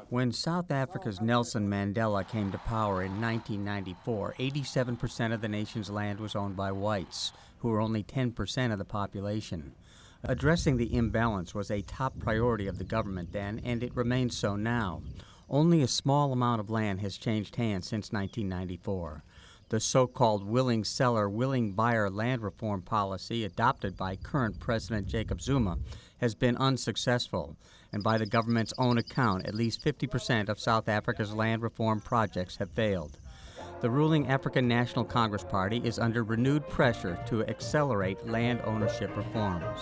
When South Africa's Nelson Mandela came to power in 1994, 87% of the nation's land was owned by whites, who were only 10% of the population. Addressing the imbalance was a top priority of the government then, and it remains so now. Only a small amount of land has changed hands since 1994. The so-called willing seller, willing buyer land reform policy adopted by current President Jacob Zuma has been unsuccessful, and by the government's own account, at least 50% of South Africa's land reform projects have failed. The ruling African National Congress Party is under renewed pressure to accelerate land ownership reforms.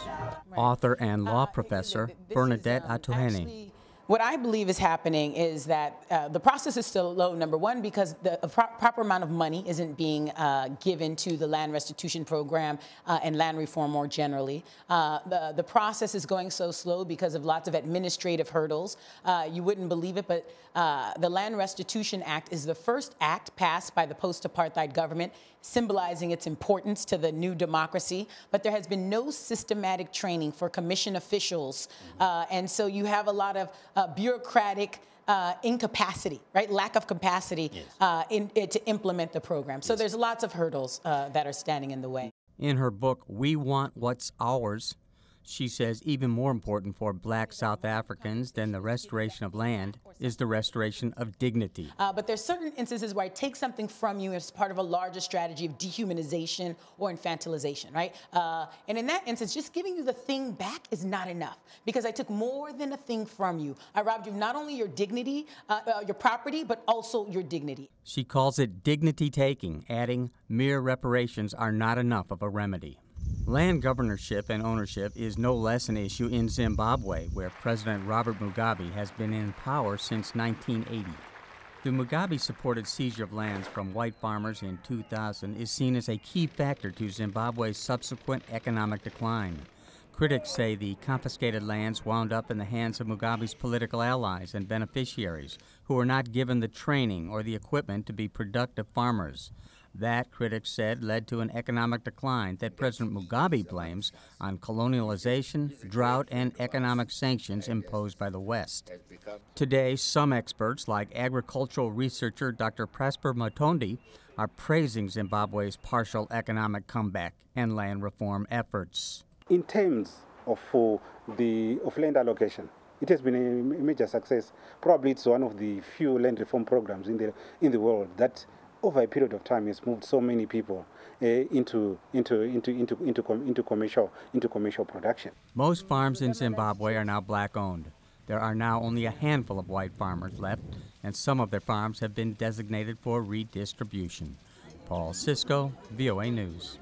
Author and law professor Bernadette Atuhene. What I believe is happening is that the process is still low, number one, because the proper amount of money isn't being given to the land restitution program and land reform more generally. The process is going so slow because of lots of administrative hurdles. You wouldn't believe it, but the Land Restitution Act is the first act passed by the post-apartheid government, symbolizing its importance to the new democracy. But there has been no systematic training for commission officials. And so you have a lot of bureaucratic incapacity, right? Lack of capacity to implement the program. So there's lots of hurdles that are standing in the way. In her book, We Want What's Ours, she says even more important for black South Africans than the restoration of land is the restoration of dignity. But there's certain instances where I take something from you as part of a larger strategy of dehumanization or infantilization, right? And in that instance, just giving you the thing back is not enough because I took more than a thing from you. I robbed you of not only your dignity, your property, but also your dignity. She calls it dignity taking, adding mere reparations are not enough of a remedy. Land governorship and ownership is no less an issue in Zimbabwe, where President Robert Mugabe has been in power since 1980. The Mugabe-supported seizure of lands from white farmers in 2000 is seen as a key factor to Zimbabwe's subsequent economic decline. Critics say the confiscated lands wound up in the hands of Mugabe's political allies and beneficiaries, who were not given the training or the equipment to be productive farmers. That, critics said, led to an economic decline that President Mugabe blames on colonialization, drought, and economic sanctions imposed by the West. Today, some experts, like agricultural researcher Dr. Prosper Matondi, are praising Zimbabwe's partial economic comeback and land reform efforts. In terms of land allocation, it has been a major success. Probably it's one of the few land reform programs in the world that over a period of time has moved so many people into commercial production. Most farms in Zimbabwe are now black-owned. There are now only a handful of white farmers left, and some of their farms have been designated for redistribution. Paul Sisco, VOA News.